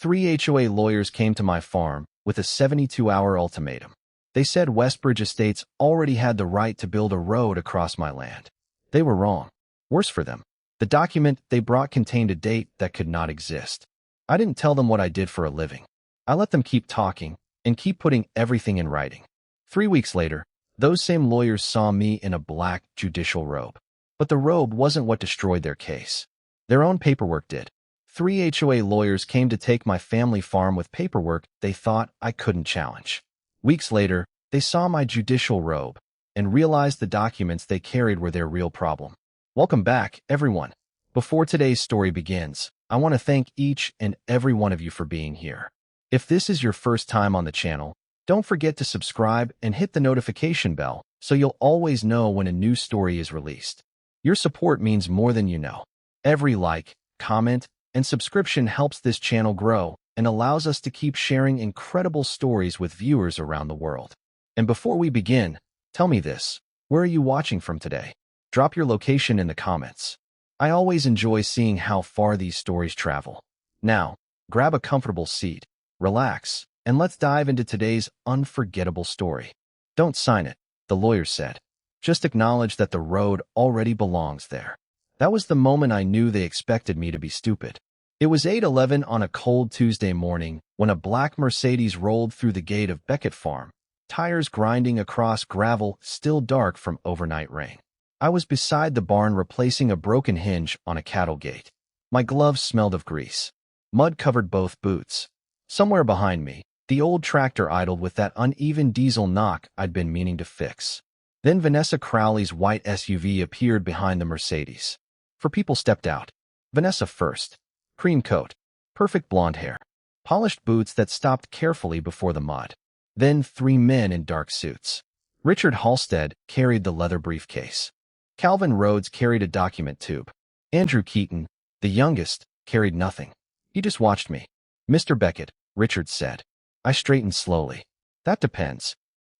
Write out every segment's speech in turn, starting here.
Three HOA lawyers came to my farm with a 72-hour ultimatum. They said Westbridge Estates already had the right to build a road across my land. They were wrong. Worse for them, the document they brought contained a date that could not exist. I didn't tell them what I did for a living. I let them keep talking and keep putting everything in writing. 3 weeks later, those same lawyers saw me in a black judicial robe. But the robe wasn't what destroyed their case. Their own paperwork did. 3 HOA lawyers came to take my family farm with paperwork they thought I couldn't challenge. Weeks later, they saw my judicial robe and realized the documents they carried were their real problem. Welcome back, everyone. Before today's story begins, I want to thank each and every one of you for being here. If this is your first time on the channel, don't forget to subscribe and hit the notification bell so you'll always know when a new story is released. Your support means more than you know. Every like, comment, and subscription helps this channel grow and allows us to keep sharing incredible stories with viewers around the world. And before we begin, tell me this: where are you watching from today? Drop your location in the comments. I always enjoy seeing how far these stories travel. Now, grab a comfortable seat, relax, and let's dive into today's unforgettable story. Don't sign it, the lawyer said. Just acknowledge that the road already belongs there. That was the moment I knew they expected me to be stupid. It was 8:11 on a cold Tuesday morning when a black Mercedes rolled through the gate of Beckett Farm, tires grinding across gravel still dark from overnight rain. I was beside the barn replacing a broken hinge on a cattle gate. My gloves smelled of grease. Mud covered both boots. Somewhere behind me, the old tractor idled with that uneven diesel knock I'd been meaning to fix. Then Vanessa Crowley's white SUV appeared behind the Mercedes. 4 people stepped out. Vanessa first. Cream coat, perfect blonde hair, polished boots that stopped carefully before the mud. Then 3 men in dark suits. Richard Halstead carried the leather briefcase. Calvin Rhodes carried a document tube. Andrew Keaton, the youngest, carried nothing. He just watched me. "Mr. Beckett," Richard said. I straightened slowly. "That depends."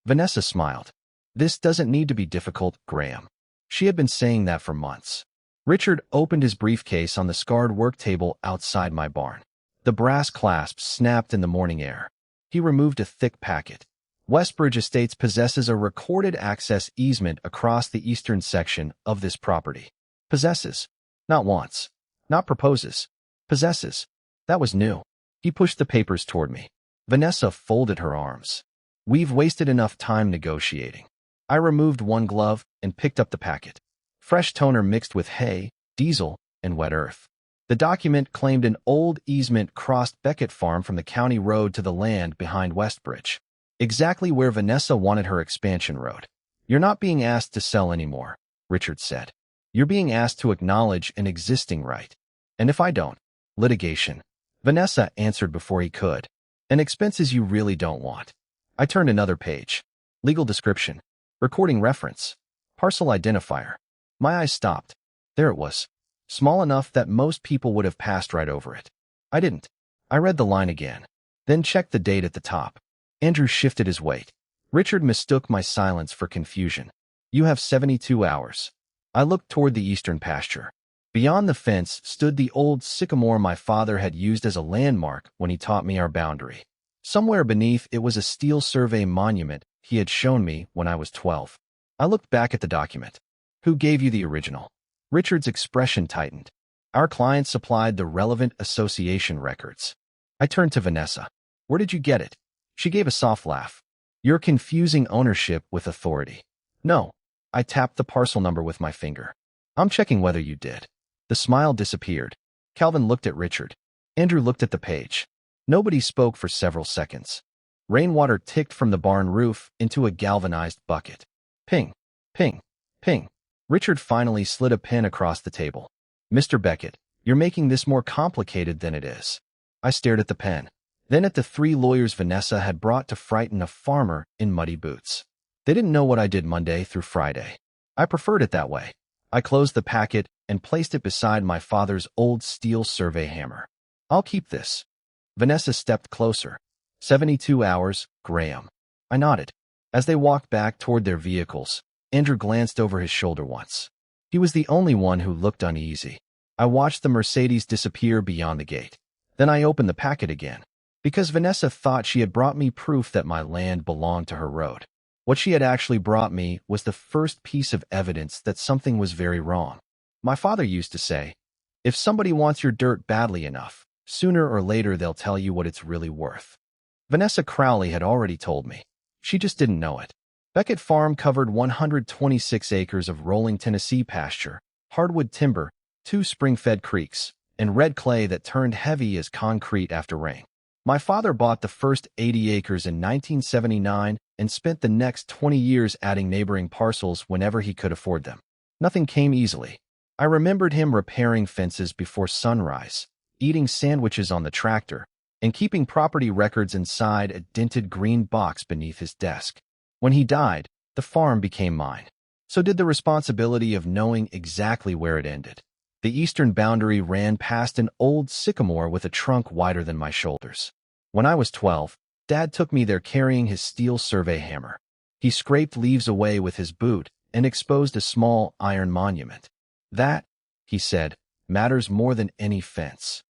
Vanessa smiled. "This doesn't need to be difficult, Graham." She had been saying that for months. Richard opened his briefcase on the scarred work table outside my barn. The brass clasps snapped in the morning air. He removed a thick packet. "Westbridge Estates possesses a recorded access easement across the eastern section of this property." Possesses. Not wants. Not proposes. Possesses. That was new. He pushed the papers toward me. Vanessa folded her arms. "We've wasted enough time negotiating." I removed one glove and picked up the packet. Fresh toner mixed with hay, diesel, and wet earth. The document claimed an old easement crossed Beckett Farm from the county road to the land behind Westbridge. Exactly where Vanessa wanted her expansion road. "You're not being asked to sell anymore," Richard said. "You're being asked to acknowledge an existing right. And if I don't, litigation." Vanessa answered before he could. "And expenses you really don't want." I turned another page. Legal description. Recording reference. Parcel identifier. My eyes stopped. There it was. Small enough that most people would have passed right over it. I didn't. I read the line again, then checked the date at the top. Andrew shifted his weight. Richard mistook my silence for confusion. "You have 72 hours. I looked toward the eastern pasture. Beyond the fence stood the old sycamore my father had used as a landmark when he taught me our boundary. Somewhere beneath it was a steel survey monument he had shown me when I was 12. I looked back at the document. "Who gave you the original?" Richard's expression tightened. "Our client supplied the relevant association records." I turned to Vanessa. "Where did you get it?" She gave a soft laugh. "You're confusing ownership with authority." "No." I tapped the parcel number with my finger. "I'm checking whether you did." The smile disappeared. Calvin looked at Richard. Andrew looked at the page. Nobody spoke for several seconds. Rainwater ticked from the barn roof into a galvanized bucket. Ping, ping, ping. Richard finally slid a pen across the table. "Mr. Beckett, you're making this more complicated than it is." I stared at the pen, then at the 3 lawyers Vanessa had brought to frighten a farmer in muddy boots. They didn't know what I did Monday through Friday. I preferred it that way. I closed the packet and placed it beside my father's old steel survey hammer. "I'll keep this." Vanessa stepped closer. 72 hours, Graham. I nodded. As they walked back toward their vehicles, Andrew glanced over his shoulder once. He was the only one who looked uneasy. I watched the Mercedes disappear beyond the gate. Then I opened the packet again, because Vanessa thought she had brought me proof that my land belonged to her road. What she had actually brought me was the first piece of evidence that something was very wrong. My father used to say, if somebody wants your dirt badly enough, sooner or later they'll tell you what it's really worth. Vanessa Crowley had already told me. She just didn't know it. Beckett Farm covered 126 acres of rolling Tennessee pasture, hardwood timber, 2 spring-fed creeks, and red clay that turned heavy as concrete after rain. My father bought the first 80 acres in 1979 and spent the next 20 years adding neighboring parcels whenever he could afford them. Nothing came easily. I remembered him repairing fences before sunrise, eating sandwiches on the tractor, and keeping property records inside a dented green box beneath his desk. When he died, the farm became mine. So did the responsibility of knowing exactly where it ended. The eastern boundary ran past an old sycamore with a trunk wider than my shoulders. When I was 12, Dad took me there carrying his steel survey hammer. He scraped leaves away with his boot and exposed a small iron monument. That, he said, matters more than any fence.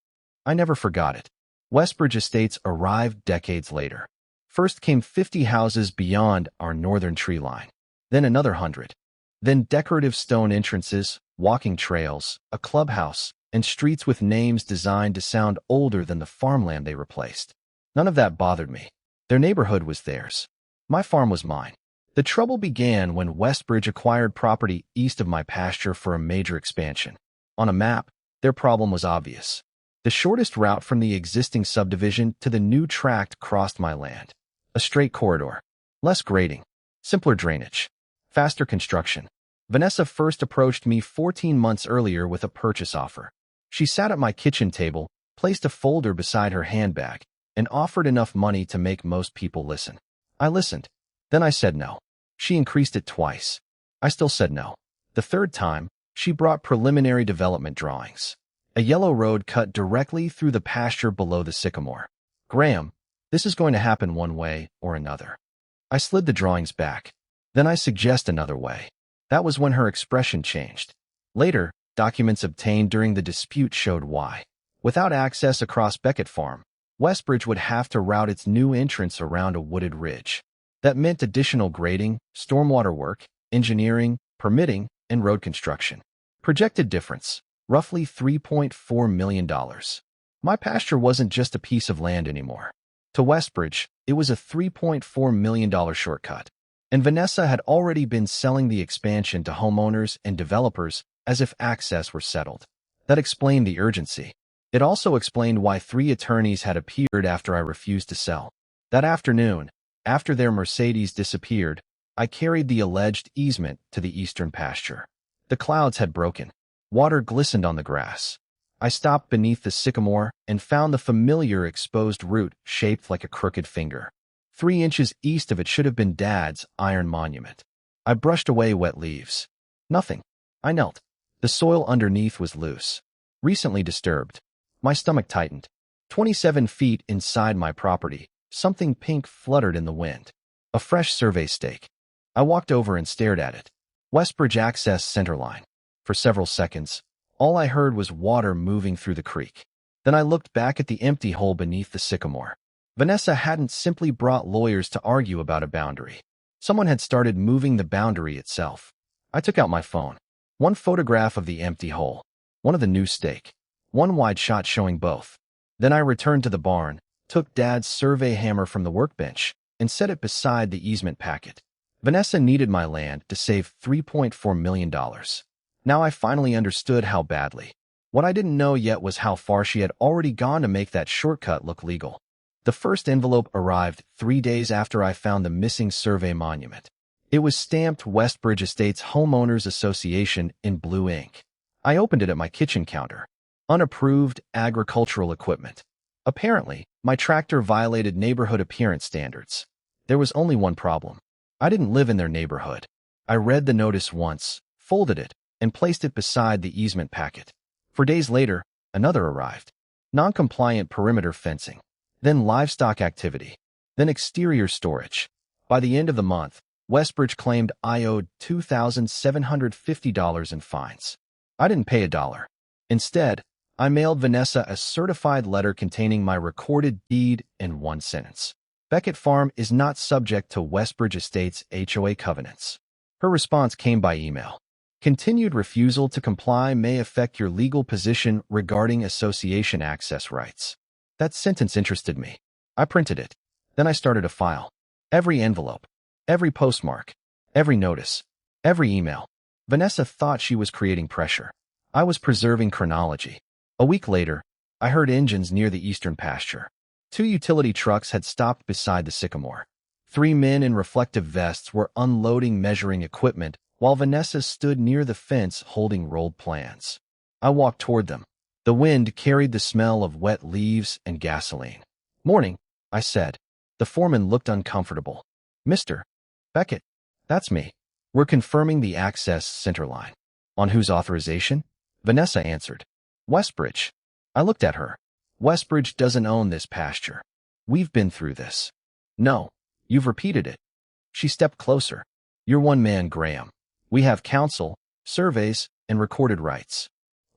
I never forgot it. Westbridge Estates arrived decades later. First came 50 houses beyond our northern tree line, then another 100. Then decorative stone entrances, walking trails, a clubhouse, and streets with names designed to sound older than the farmland they replaced. None of that bothered me. Their neighborhood was theirs. My farm was mine. The trouble began when Westbridge acquired property east of my pasture for a major expansion. On a map, their problem was obvious. The shortest route from the existing subdivision to the new tract crossed my land. A straight corridor. Less grading. Simpler drainage. Faster construction. Vanessa first approached me 14 months earlier with a purchase offer. She sat at my kitchen table, placed a folder beside her handbag, and offered enough money to make most people listen. I listened. Then I said no. She increased it twice. I still said no. The third time, she brought preliminary development drawings. A yellow road cut directly through the pasture below the sycamore. Graham, this is going to happen one way or another. I slid the drawings back. Then I suggest another way. That was when her expression changed. Later, documents obtained during the dispute showed why. Without access across Beckett Farm, Westbridge would have to route its new entrance around a wooded ridge. That meant additional grading, stormwater work, engineering, permitting, and road construction. Projected difference, roughly $3.4 million. My pasture wasn't just a piece of land anymore. To Westbridge, it was a $3.4 million shortcut. And Vanessa had already been selling the expansion to homeowners and developers as if access were settled. That explained the urgency. It also explained why 3 attorneys had appeared after I refused to sell. That afternoon, after their Mercedes disappeared, I carried the alleged easement to the eastern pasture. The clouds had broken. Water glistened on the grass. I stopped beneath the sycamore and found the familiar exposed root shaped like a crooked finger. 3 inches east of it should have been Dad's iron monument. I brushed away wet leaves. Nothing. I knelt. The soil underneath was loose. Recently disturbed. My stomach tightened. 27 feet inside my property, something pink fluttered in the wind. A fresh survey stake. I walked over and stared at it. Westbridge Access Centerline. For several seconds, all I heard was water moving through the creek. Then I looked back at the empty hole beneath the sycamore. Vanessa hadn't simply brought lawyers to argue about a boundary. Someone had started moving the boundary itself. I took out my phone. 1 photograph of the empty hole. 1 of the new stake. 1 wide shot showing both. Then I returned to the barn, took Dad's survey hammer from the workbench, and set it beside the easement packet. Vanessa needed my land to save $3.4 million. Now I finally understood how badly. What I didn't know yet was how far she had already gone to make that shortcut look legal. The first envelope arrived 3 days after I found the missing survey monument. It was stamped Westbridge Estates Homeowners Association in blue ink. I opened it at my kitchen counter. Unapproved agricultural equipment. Apparently, my tractor violated neighborhood appearance standards. There was only one problem. I didn't live in their neighborhood. I read the notice once, folded it, and placed it beside the easement packet. 4 days later, another arrived. Non-compliant perimeter fencing. Then livestock activity. Then exterior storage. By the end of the month, Westbridge claimed I owed $2,750 in fines. I didn't pay $1. Instead, I mailed Vanessa a certified letter containing my recorded deed in one sentence. Beckett Farm is not subject to Westbridge Estates HOA covenants. Her response came by email. Continued refusal to comply may affect your legal position regarding association access rights. That sentence interested me. I printed it. Then I started a file. Every envelope, every postmark, every notice, every email. Vanessa thought she was creating pressure. I was preserving chronology. A week later, I heard engines near the eastern pasture. 2 utility trucks had stopped beside the sycamore. 3 men in reflective vests were unloading measuring equipment while Vanessa stood near the fence holding rolled plans. I walked toward them. The wind carried the smell of wet leaves and gasoline. "Morning," I said. The foreman looked uncomfortable. "Mr. Beckett, that's me. We're confirming the access center line." "On whose authorization?" Vanessa answered. "Westbridge." I looked at her. "Westbridge doesn't own this pasture. We've been through this." "No, you've repeated it." She stepped closer. "You're one man, Graham. We have counsel, surveys, and recorded rights."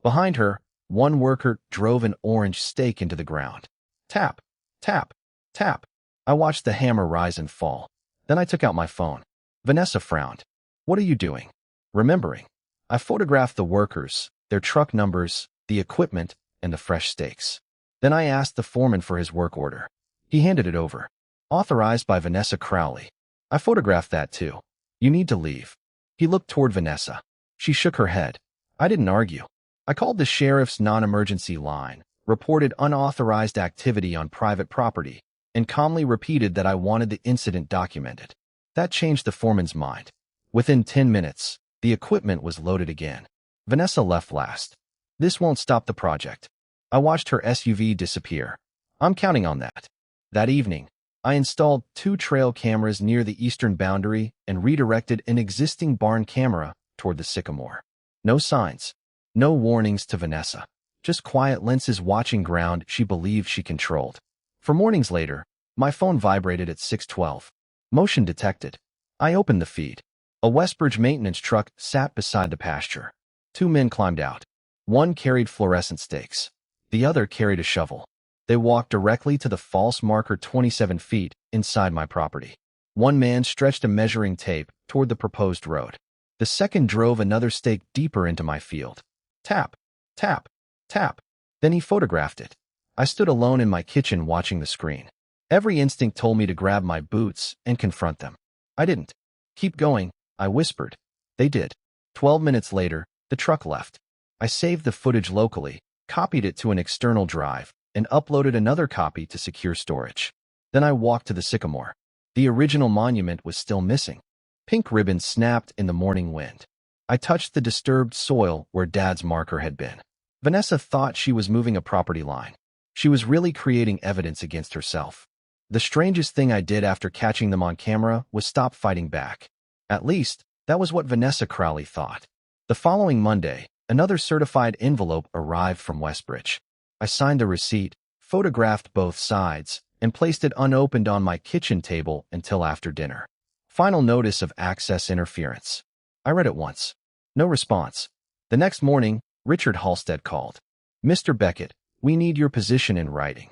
Behind her, one worker drove an orange stake into the ground. Tap, tap, tap. I watched the hammer rise and fall. Then I took out my phone. Vanessa frowned. "What are you doing?" "Remembering." I photographed the workers, their truck numbers, the equipment, and the fresh stakes. Then I asked the foreman for his work order. He handed it over. "Authorized by Vanessa Crowley." I photographed that too. "You need to leave." He looked toward Vanessa. She shook her head. I didn't argue. I called the sheriff's non-emergency line, reported unauthorized activity on private property, and calmly repeated that I wanted the incident documented. That changed the foreman's mind. Within 10 minutes, the equipment was loaded again. Vanessa left last. "This won't stop the project." I watched her SUV disappear. "I'm counting on that." That evening, I installed 2 trail cameras near the eastern boundary and redirected an existing barn camera toward the sycamore. No signs. No warnings to Vanessa. Just quiet lenses watching ground she believed she controlled. For mornings later, my phone vibrated at 6:12. Motion detected. I opened the feed. A Westbridge maintenance truck sat beside the pasture. 2 men climbed out. One carried fluorescent stakes. The other carried a shovel. They walked directly to the false marker 27 feet inside my property. One man stretched a measuring tape toward the proposed road. The second drove another stake deeper into my field. Tap, tap, tap. Then he photographed it. I stood alone in my kitchen watching the screen. Every instinct told me to grab my boots and confront them. I didn't. "Keep going," I whispered. They did. 12 minutes later, the truck left. I saved the footage locally, copied it to an external drive, and uploaded another copy to secure storage. Then I walked to the sycamore. The original monument was still missing. Pink ribbons snapped in the morning wind. I touched the disturbed soil where Dad's marker had been. Vanessa thought she was moving a property line. She was really creating evidence against herself. The strangest thing I did after catching them on camera was stop fighting back. At least, that was what Vanessa Crowley thought. The following Monday, another certified envelope arrived from Westbridge. I signed the receipt, photographed both sides, and placed it unopened on my kitchen table until after dinner. Final notice of access interference. I read it once. No response. The next morning, Richard Halstead called. "Mr. Beckett, we need your position in writing."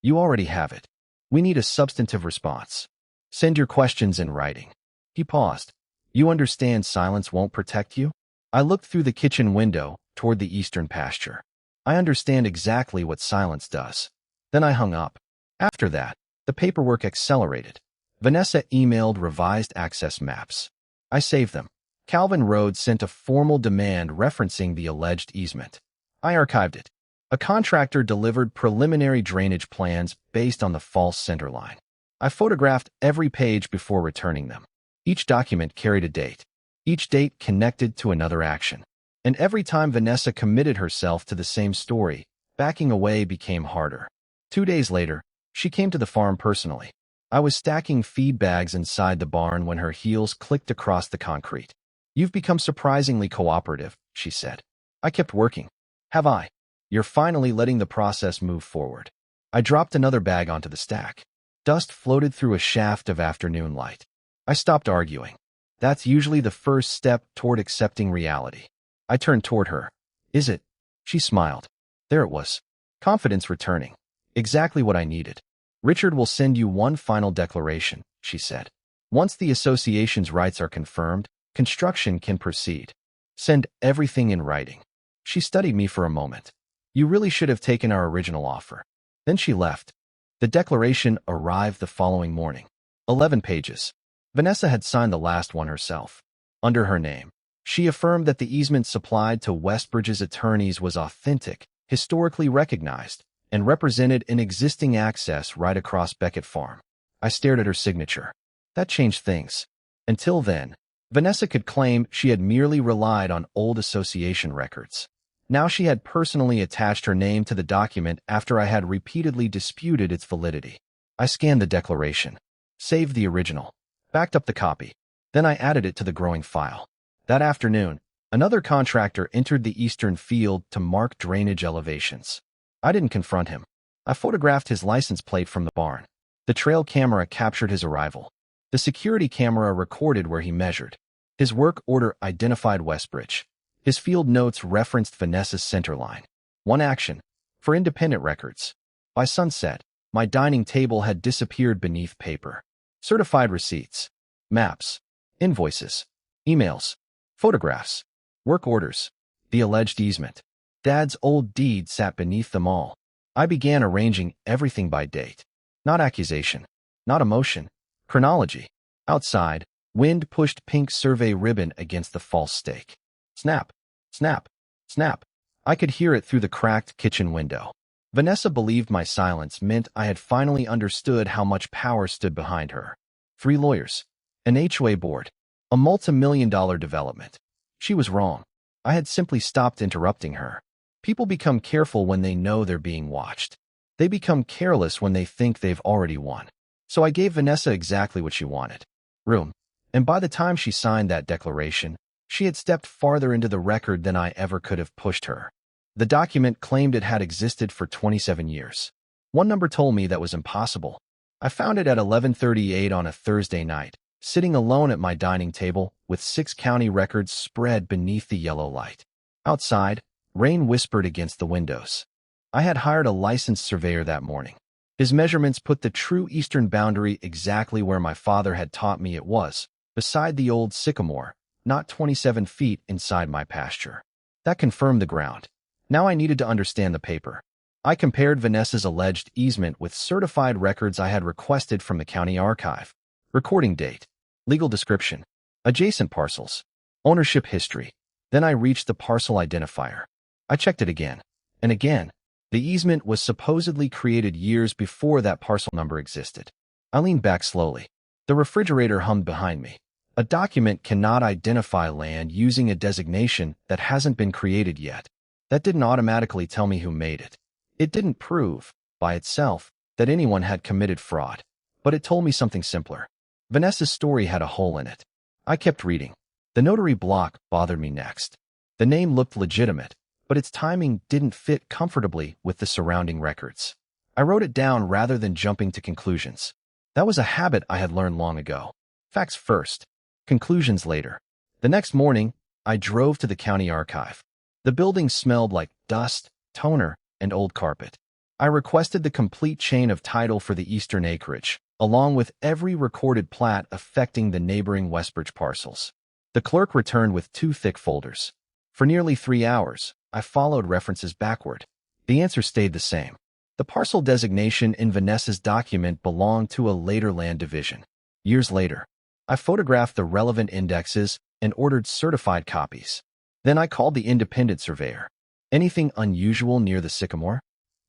"You already have it. We need a substantive response. Send your questions in writing." He paused. "You understand silence won't protect you?" I looked through the kitchen window toward the eastern pasture. I understand exactly what silence does. Then I hung up. After that, the paperwork accelerated. Vanessa emailed revised access maps. I saved them. Calvin Road sent a formal demand referencing the alleged easement. I archived it. A contractor delivered preliminary drainage plans based on the false center line. I photographed every page before returning them. Each document carried a date. Each date connected to another action. And every time Vanessa committed herself to the same story, backing away became harder. 2 days later, she came to the farm personally. I was stacking feed bags inside the barn when her heels clicked across the concrete. "You've become surprisingly cooperative," she said. I kept working. "Have I?" "You're finally letting the process move forward." I dropped another bag onto the stack. Dust floated through a shaft of afternoon light. I stopped arguing. That's usually the first step toward accepting reality. I turned toward her. "Is it?" She smiled. There it was. Confidence returning. Exactly what I needed. Richard will send you one final declaration, she said. Once the association's rights are confirmed, construction can proceed. Send everything in writing. She studied me for a moment. You really should have taken our original offer. Then she left. The declaration arrived the following morning. 11 pages. Vanessa had signed the last one herself. Under her name, she affirmed that the easement supplied to Westbridge's attorneys was authentic, historically recognized, and represented an existing access right across Beckett Farm. I stared at her signature. That changed things. Until then, Vanessa could claim she had merely relied on old association records. Now she had personally attached her name to the document after I had repeatedly disputed its validity. I scanned the declaration, saved the original, backed up the copy. Then I added it to the growing file. That afternoon, another contractor entered the eastern field to mark drainage elevations. I didn't confront him. I photographed his license plate from the barn. The trail camera captured his arrival. The security camera recorded where he measured. His work order identified Westbridge. His field notes referenced Vanessa's centerline. One action. For independent records. By sunset, my dining table had disappeared beneath paper. Certified receipts. Maps. Invoices. Emails. Photographs. Work orders. The alleged easement. Dad's old deed sat beneath them all. I began arranging everything by date. Not accusation. Not emotion. Chronology. Outside, wind pushed pink survey ribbon against the false stake. Snap. Snap. Snap. I could hear it through the cracked kitchen window. Vanessa believed my silence meant I had finally understood how much power stood behind her. 3 lawyers. An HOA board. A multimillion-dollar development. She was wrong. I had simply stopped interrupting her. People become careful when they know they're being watched. They become careless when they think they've already won. So I gave Vanessa exactly what she wanted. Room. And by the time she signed that declaration, she had stepped farther into the record than I ever could have pushed her. The document claimed it had existed for 27 years. One number told me that was impossible. I found it at 11:38 on a Thursday night, sitting alone at my dining table with 6 county records spread beneath the yellow light. Outside, rain whispered against the windows. I had hired a licensed surveyor that morning. His measurements put the true eastern boundary exactly where my father had taught me it was, beside the old sycamore, not 27 feet inside my pasture. That confirmed the ground. Now I needed to understand the paper. I compared Vanessa's alleged easement with certified records I had requested from the county archive. Recording date, legal description, adjacent parcels, ownership history. Then I reached the parcel identifier. I checked it again and again. The easement was supposedly created years before that parcel number existed. I leaned back slowly. The refrigerator hummed behind me. A document cannot identify land using a designation that hasn't been created yet. That didn't automatically tell me who made it. It didn't prove, by itself, that anyone had committed fraud. But it told me something simpler. Vanessa's story had a hole in it. I kept reading. The notary block bothered me next. The name looked legitimate, but its timing didn't fit comfortably with the surrounding records. I wrote it down rather than jumping to conclusions. That was a habit I had learned long ago. Facts first, conclusions later. The next morning, I drove to the county archive. The building smelled like dust, toner, and old carpet. I requested the complete chain of title for the eastern acreage, along with every recorded plat affecting the neighboring Westbridge parcels. The clerk returned with 2 thick folders. For nearly 3 hours, I followed references backward. The answer stayed the same. The parcel designation in Vanessa's document belonged to a later land division. Years later, I photographed the relevant indexes and ordered certified copies. Then I called the independent surveyor. Anything unusual near the sycamore?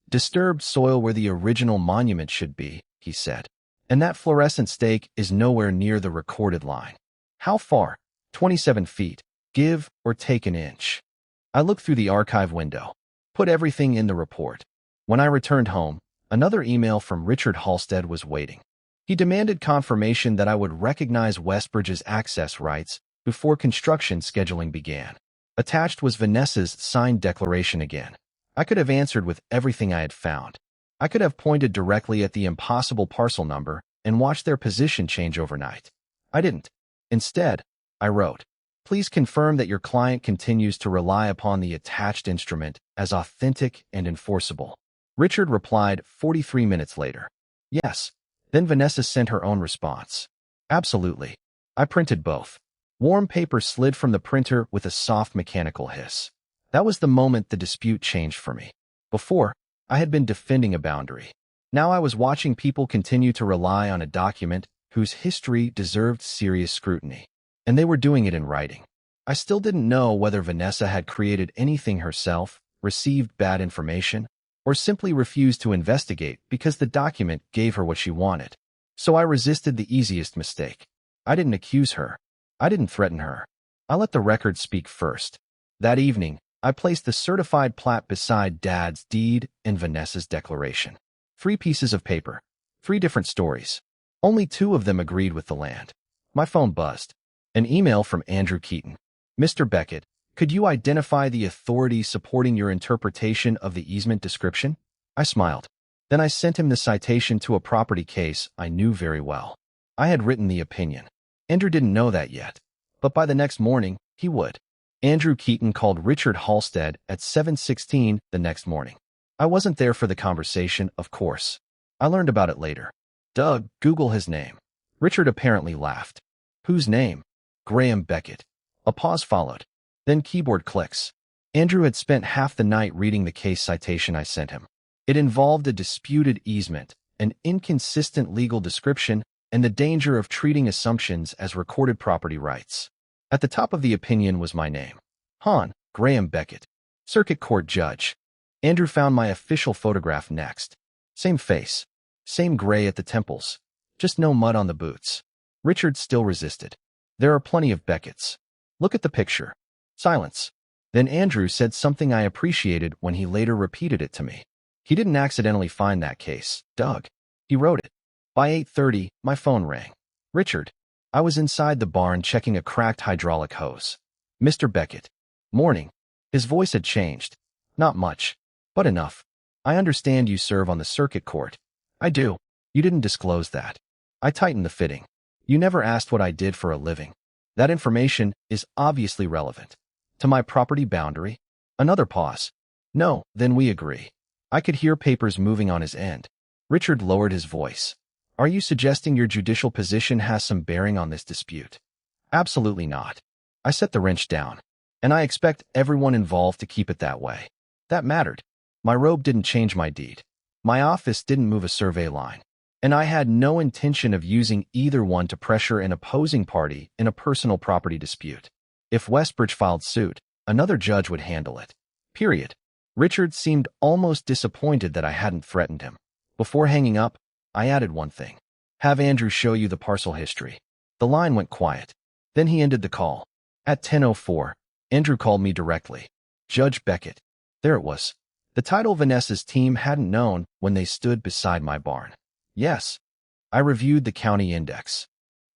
Disturbed soil where the original monument should be, he said. And that fluorescent stake is nowhere near the recorded line. How far? 27 feet. Give or take an inch. I looked through the archive window, put everything in the report. When I returned home, another email from Richard Halstead was waiting. He demanded confirmation that I would recognize Westbridge's access rights before construction scheduling began. Attached was Vanessa's signed declaration again. I could have answered with everything I had found. I could have pointed directly at the impossible parcel number and watched their position change overnight. I didn't. Instead, I wrote, Please confirm that your client continues to rely upon the attached instrument as authentic and enforceable. Richard replied 43 minutes later. Yes. Then Vanessa sent her own response. Absolutely. I printed both. Warm paper slid from the printer with a soft mechanical hiss. That was the moment the dispute changed for me. Before, I had been defending a boundary. Now I was watching people continue to rely on a document whose history deserved serious scrutiny. And they were doing it in writing. I still didn't know whether Vanessa had created anything herself, received bad information, or simply refused to investigate because the document gave her what she wanted. So I resisted the easiest mistake. I didn't accuse her. I didn't threaten her. I let the record speak first. That evening, I placed the certified plat beside Dad's deed and Vanessa's declaration. 3 pieces of paper. 3 different stories. Only 2 of them agreed with the land. My phone buzzed. An email from Andrew Keaton. Mr. Beckett, could you identify the authorities supporting your interpretation of the easement description? I smiled. Then I sent him the citation to a property case I knew very well. I had written the opinion. Andrew didn't know that yet, but by the next morning, he would. Andrew Keaton called Richard Halstead at 7:16 the next morning. I wasn't there for the conversation, of course. I learned about it later. Doug, Google his name. Richard apparently laughed. Whose name? Graham Beckett. A pause followed. Then keyboard clicks. Andrew had spent half the night reading the case citation I sent him. It involved a disputed easement, an inconsistent legal description, and the danger of treating assumptions as recorded property rights. At the top of the opinion was my name. Graham Beckett. Circuit Court Judge. Andrew found my official photograph next. Same face. Same gray at the temples. Just no mud on the boots. Richard still resisted. There are plenty of Becketts. Look at the picture. Silence. Then Andrew said something I appreciated when he later repeated it to me. He didn't accidentally find that case, Doug. He wrote it. By 8:30, my phone rang. Richard. I was inside the barn checking a cracked hydraulic hose. Mr. Beckett. Morning. His voice had changed. Not much, but enough. I understand you serve on the circuit court. I do. You didn't disclose that. I tightened the fitting. You never asked what I did for a living. That information is obviously relevant. To my property boundary? Another pause. No, then we agree. I could hear papers moving on his end. Richard lowered his voice. Are you suggesting your judicial position has some bearing on this dispute? Absolutely not. I set the wrench down, and I expect everyone involved to keep it that way. That mattered. My robe didn't change my deed. My office didn't move a survey line. And I had no intention of using either one to pressure an opposing party in a personal property dispute. If Westbridge filed suit, another judge would handle it. Period. Richard seemed almost disappointed that I hadn't threatened him. Before hanging up, I added one thing. Have Andrew show you the parcel history. The line went quiet. Then he ended the call. At 10:04, Andrew called me directly. Judge Beckett. There it was. The title Vanessa's team hadn't known when they stood beside my barn. Yes. I reviewed the county index.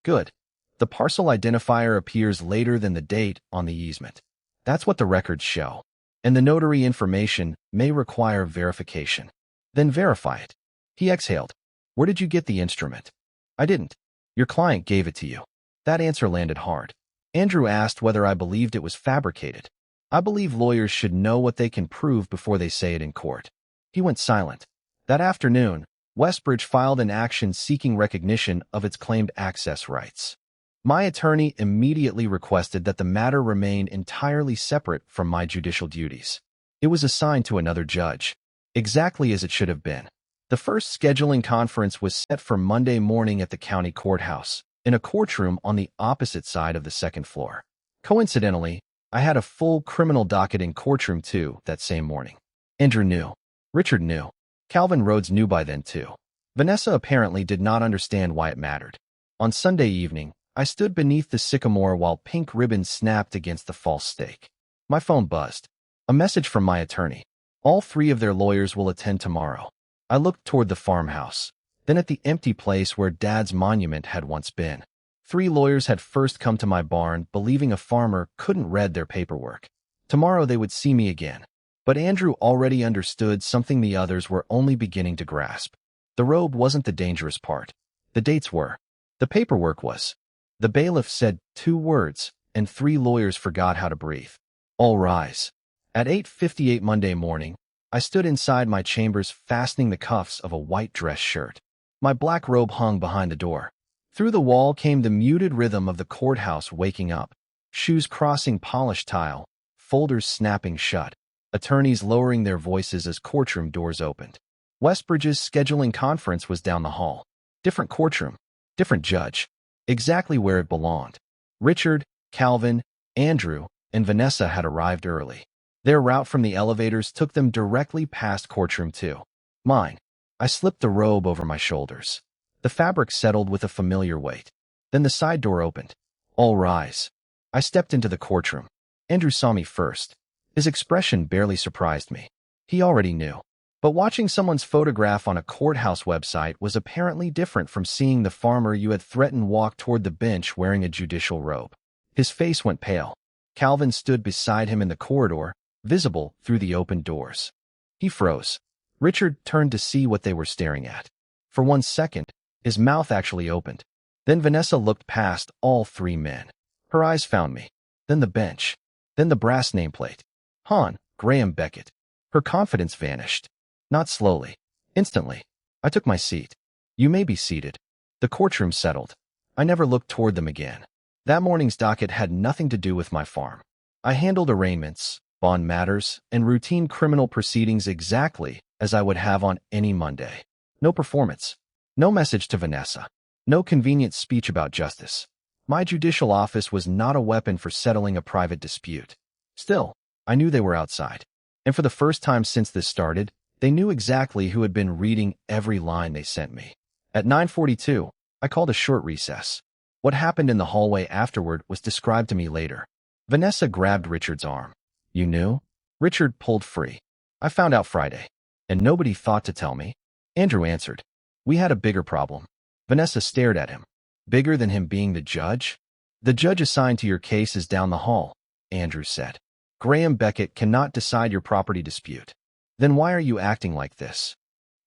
Good. The parcel identifier appears later than the date on the easement. That's what the records show. And the notary information may require verification. Then verify it. He exhaled. Where did you get the instrument? I didn't. Your client gave it to you. That answer landed hard. Andrew asked whether I believed it was fabricated. I believe lawyers should know what they can prove before they say it in court. He went silent. That afternoon, Westbridge filed an action seeking recognition of its claimed access rights. My attorney immediately requested that the matter remain entirely separate from my judicial duties. It was assigned to another judge, exactly as it should have been. The first scheduling conference was set for Monday morning at the county courthouse, in a courtroom on the opposite side of the second floor. Coincidentally, I had a full criminal docket in courtroom 2 that same morning. Andrew knew. Richard knew. Calvin Rhodes knew by then too. Vanessa apparently did not understand why it mattered. On Sunday evening, I stood beneath the sycamore while pink ribbons snapped against the false stake. My phone buzzed. A message from my attorney. All 3 of their lawyers will attend tomorrow. I looked toward the farmhouse, then at the empty place where Dad's monument had once been. 3 lawyers had first come to my barn believing a farmer couldn't read their paperwork. Tomorrow they would see me again. But Andrew already understood something the others were only beginning to grasp. The robe wasn't the dangerous part. The dates were. The paperwork was. The bailiff said 2 words, and 3 lawyers forgot how to breathe. All rise. At 8:58 Monday morning, I stood inside my chambers fastening the cuffs of a white dress shirt. My black robe hung behind the door. Through the wall came the muted rhythm of the courthouse waking up, shoes crossing polished tile, folders snapping shut, attorneys lowering their voices as courtroom doors opened. Westbridge's scheduling conference was down the hall. Different courtroom, different judge, exactly where it belonged. Richard, Calvin, Andrew, and Vanessa had arrived early. Their route from the elevators took them directly past courtroom 2. Mine. I slipped the robe over my shoulders. The fabric settled with a familiar weight. Then the side door opened. All rise. I stepped into the courtroom. Andrew saw me first. His expression barely surprised me. He already knew. But watching someone's photograph on a courthouse website was apparently different from seeing the farmer you had threatened walk toward the bench wearing a judicial robe. His face went pale. Calvin stood beside him in the corridor, visible through the open doors. He froze. Richard turned to see what they were staring at. For 1 second, his mouth actually opened. Then Vanessa looked past all 3 men. Her eyes found me. Then the bench. Then the brass nameplate. Hon, Graham Beckett. Her confidence vanished. Not slowly. Instantly. I took my seat. You may be seated. The courtroom settled. I never looked toward them again. That morning's docket had nothing to do with my farm. I handled arraignments, bond matters, and routine criminal proceedings exactly as I would have on any Monday. No performance. No message to Vanessa. No convenient speech about justice. My judicial office was not a weapon for settling a private dispute. Still, I knew they were outside. And for the first time since this started, they knew exactly who had been reading every line they sent me. At 9:42, I called a short recess. What happened in the hallway afterward was described to me later. Vanessa grabbed Richard's arm. You knew? Richard pulled free. I found out Friday. And nobody thought to tell me. Andrew answered. We had a bigger problem. Vanessa stared at him. Bigger than him being the judge? The judge assigned to your case is down the hall, Andrew said. Graham Beckett cannot decide your property dispute. Then why are you acting like this?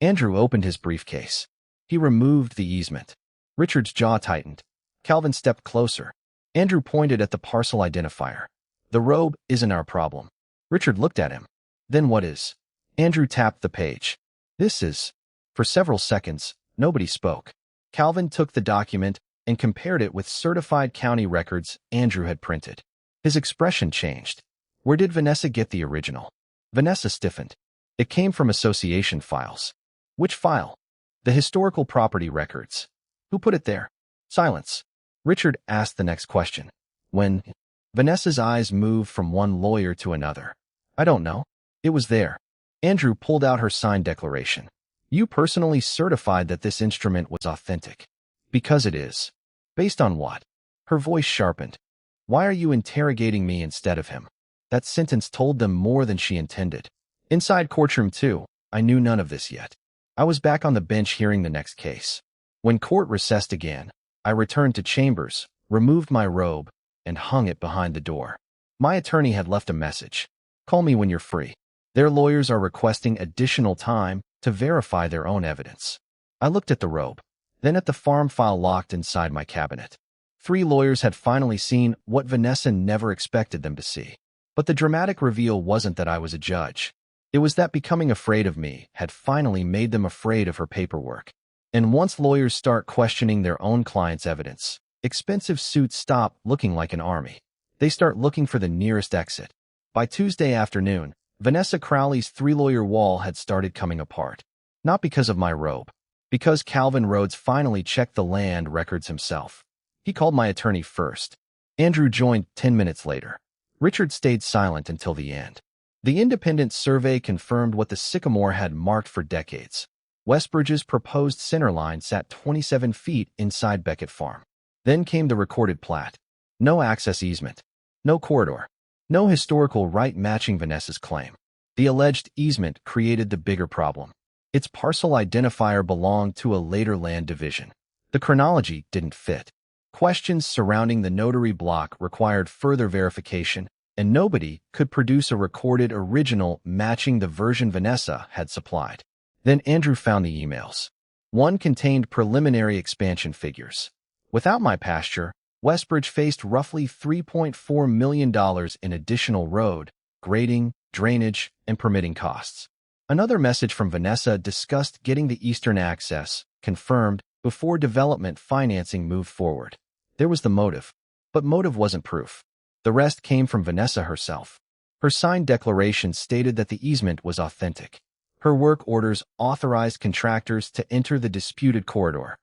Andrew opened his briefcase. He removed the easement. Richard's jaw tightened. Calvin stepped closer. Andrew pointed at the parcel identifier. The robe isn't our problem. Richard looked at him. Then what is? Andrew tapped the page. This is. For several seconds, nobody spoke. Calvin took the document and compared it with certified county records Andrew had printed. His expression changed. Where did Vanessa get the original? Vanessa stiffened. It came from association files. Which file? The historical property records. Who put it there? Silence. Richard asked the next question. When? Vanessa's eyes moved from one lawyer to another. I don't know. It was there. Andrew pulled out her signed declaration. You personally certified that this instrument was authentic. Because it is. Based on what? Her voice sharpened. Why are you interrogating me instead of him? That sentence told them more than she intended. Inside courtroom 2, I knew none of this yet. I was back on the bench hearing the next case. When court recessed again, I returned to chambers, removed my robe, and hung it behind the door. My attorney had left a message. Call me when you're free. Their lawyers are requesting additional time to verify their own evidence. I looked at the robe, then at the farm file locked inside my cabinet. 3 lawyers had finally seen what Vanessa never expected them to see. But the dramatic reveal wasn't that I was a judge. It was that becoming afraid of me had finally made them afraid of her paperwork. And once lawyers start questioning their own client's evidence, expensive suits stop looking like an army. They start looking for the nearest exit. By Tuesday afternoon, Vanessa Crowley's 3-lawyer wall had started coming apart. Not because of my robe. Because Calvin Rhodes finally checked the land records himself. He called my attorney first. Andrew joined 10 minutes later. Richard stayed silent until the end. The independent survey confirmed what the sycamore had marked for decades. Westbridge's proposed centerline sat 27 feet inside Beckett Farm. Then came the recorded plat. No access easement. No corridor. No historical right matching Vanessa's claim. The alleged easement created the bigger problem. Its parcel identifier belonged to a later land division. The chronology didn't fit. Questions surrounding the notary block required further verification, and nobody could produce a recorded original matching the version Vanessa had supplied. Then Andrew found the emails. One contained preliminary expansion figures. Without my pasture, Westbridge faced roughly $3.4 million in additional road, grading, drainage, and permitting costs. Another message from Vanessa discussed getting the eastern access confirmed before development financing moved forward. There was the motive, but motive wasn't proof. The rest came from Vanessa herself. Her signed declaration stated that the easement was authentic. Her work orders authorized contractors to enter the disputed corridor.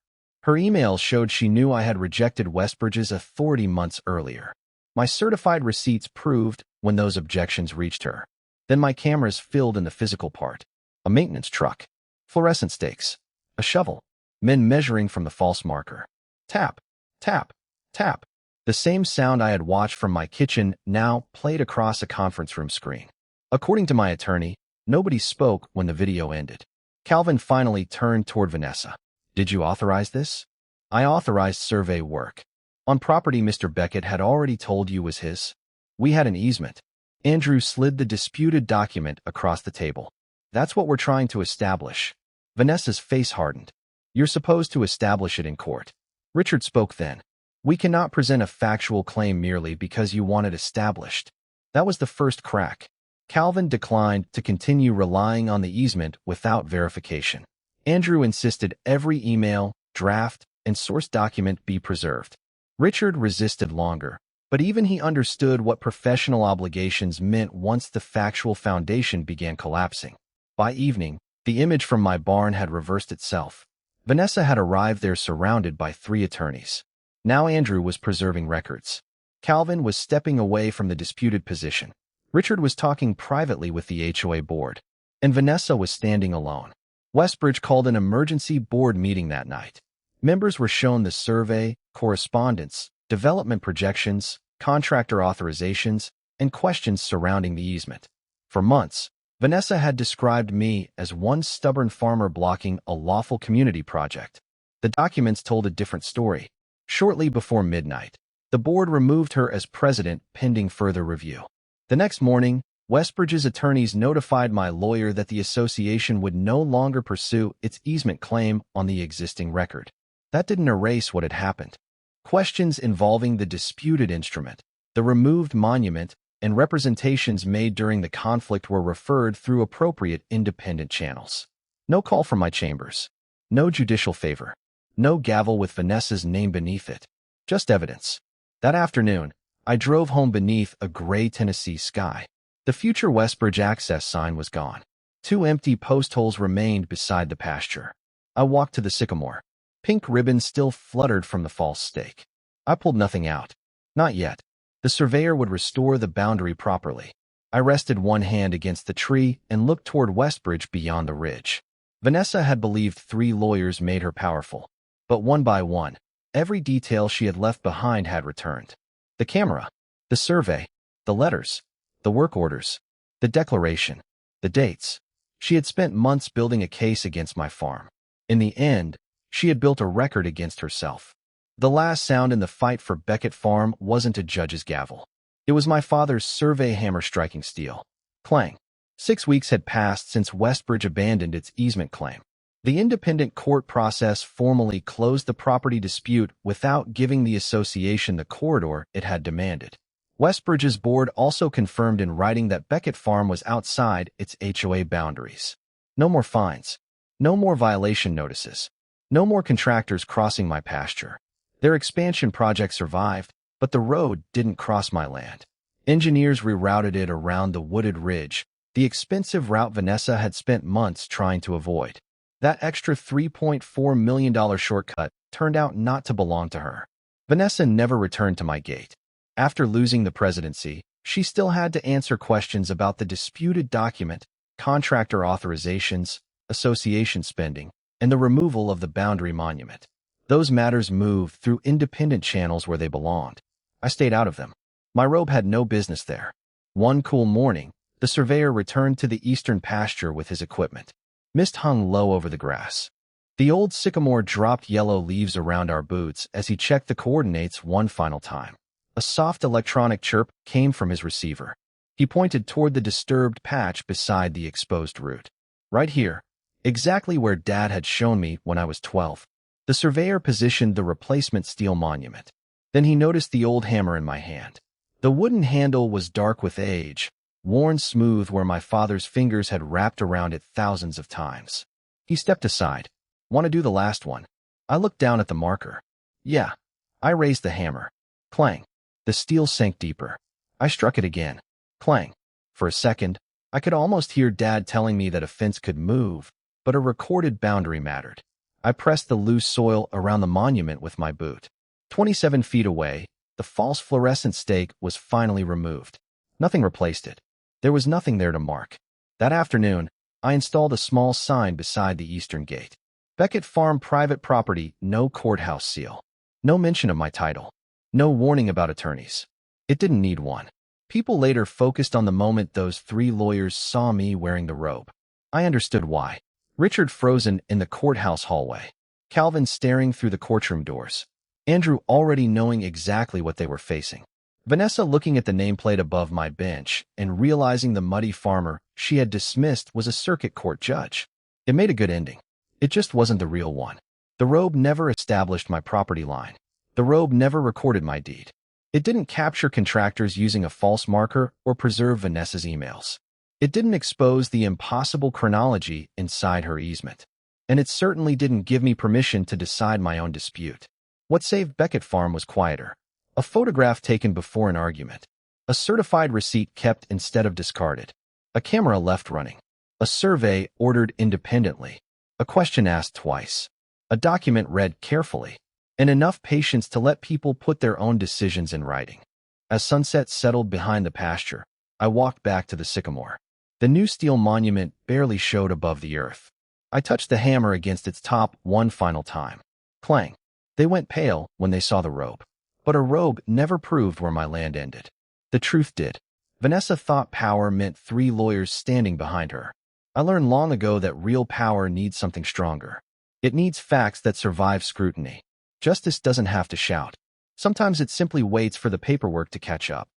Her emails showed she knew I had rejected Westbridge's authority months earlier. My certified receipts proved when those objections reached her. Then my cameras filled in the physical part. A maintenance truck, fluorescent stakes, a shovel, men measuring from the false marker. Tap, tap, tap. The same sound I had watched from my kitchen now played across a conference room screen. According to my attorney, nobody spoke when the video ended. Calvin finally turned toward Vanessa. Did you authorize this? I authorized survey work. On property Mr. Beckett had already told you was his. We had an easement. Andrew slid the disputed document across the table. That's what we're trying to establish. Vanessa's face hardened. You're supposed to establish it in court. Richard spoke then. We cannot present a factual claim merely because you want it established. That was the first crack. Calvin declined to continue relying on the easement without verification. Andrew insisted every email, draft, and source document be preserved. Richard resisted longer, but even he understood what professional obligations meant once the factual foundation began collapsing. By evening, the image from my barn had reversed itself. Vanessa had arrived there surrounded by 3 attorneys. Now Andrew was preserving records. Calvin was stepping away from the disputed position. Richard was talking privately with the HOA board, and Vanessa was standing alone. Westbridge called an emergency board meeting that night. Members were shown the survey, correspondence, development projections, contractor authorizations, and questions surrounding the easement. For months, Vanessa had described me as one stubborn farmer blocking a lawful community project. The documents told a different story. Shortly before midnight, the board removed her as president pending further review. The next morning, Westbridge's attorneys notified my lawyer that the association would no longer pursue its easement claim on the existing record. That didn't erase what had happened. Questions involving the disputed instrument, the removed monument, and representations made during the conflict were referred through appropriate independent channels. No call from my chambers. No judicial favor. No gavel with Vanessa's name beneath it. Just evidence. That afternoon, I drove home beneath a gray Tennessee sky. The future Westbridge access sign was gone. 2 empty post holes remained beside the pasture. I walked to the sycamore. Pink ribbons still fluttered from the false stake. I pulled nothing out. Not yet. The surveyor would restore the boundary properly. I rested one hand against the tree and looked toward Westbridge beyond the ridge. Vanessa had believed 3 lawyers made her powerful. But one by one, every detail she had left behind had returned. The camera, the survey, the letters, the work orders, the declaration, the dates. She had spent months building a case against my farm. In the end, she had built a record against herself. The last sound in the fight for Beckett Farm wasn't a judge's gavel. It was my father's survey hammer striking steel. Clang. 6 weeks had passed since Westbridge abandoned its easement claim. The independent court process formally closed the property dispute without giving the association the corridor it had demanded. Westbridge's board also confirmed in writing that Beckett Farm was outside its HOA boundaries. No more fines. No more violation notices. No more contractors crossing my pasture. Their expansion project survived, but the road didn't cross my land. Engineers rerouted it around the wooded ridge, the expensive route Vanessa had spent months trying to avoid. That extra $3.4 million shortcut turned out not to belong to her. Vanessa never returned to my gate. After losing the presidency, she still had to answer questions about the disputed document, contractor authorizations, association spending, and the removal of the boundary monument. Those matters moved through independent channels where they belonged. I stayed out of them. My Robe had no business there. One cool morning, the surveyor returned to the eastern pasture with his equipment. Mist hung low over the grass. The old sycamore dropped yellow leaves around our boots as he checked the coordinates one final time. A soft electronic chirp came from his receiver. He pointed toward the disturbed patch beside the exposed root. Right here, exactly where Dad had shown me when I was 12. The surveyor positioned the replacement steel monument. Then he noticed the old hammer in my hand. The wooden handle was dark with age, worn smooth where my father's fingers had wrapped around it thousands of times. He stepped aside. "Want to do the last one?" I looked down at the marker. "Yeah." I raised the hammer. Clang. The steel sank deeper. I struck it again. Clang. For a second, I could almost hear Dad telling me that a fence could move, but a recorded boundary mattered. I pressed the loose soil around the monument with my boot. 27 feet away, the false fluorescent stake was finally removed. Nothing replaced it. There was nothing there to mark. That afternoon, I installed a small sign beside the eastern gate. Beckett Farm private property, no courthouse seal. No mention of my title. No warning about attorneys. It didn't need one. People later focused on the moment those 3 lawyers saw me wearing the robe. I understood why. Richard frozen in the courthouse hallway. Calvin staring through the courtroom doors. Andrew already knowing exactly what they were facing. Vanessa looking at the nameplate above my bench and realizing the muddy farmer she had dismissed was a circuit court judge. It made a good ending. It just wasn't the real one. The robe never established my property line. The robe never recorded my deed. It didn't capture contractors using a false marker or preserve Vanessa's emails. It didn't expose the impossible chronology inside her easement. And it certainly didn't give me permission to decide my own dispute. What saved Beckett Farm was quieter. A photograph taken before an argument. A certified receipt kept instead of discarded. A camera left running. A survey ordered independently. A question asked twice. A document read carefully. And enough patience to let people put their own decisions in writing. As sunset settled behind the pasture, I walked back to the sycamore. The new steel monument barely showed above the earth. I touched the hammer against its top one final time. Clang. They went pale when they saw the robe. But a robe never proved where my land ended. The truth did. Vanessa thought power meant 3 lawyers standing behind her. I learned long ago that real power needs something stronger. It needs facts that survive scrutiny. Justice doesn't have to shout. Sometimes it simply waits for the paperwork to catch up.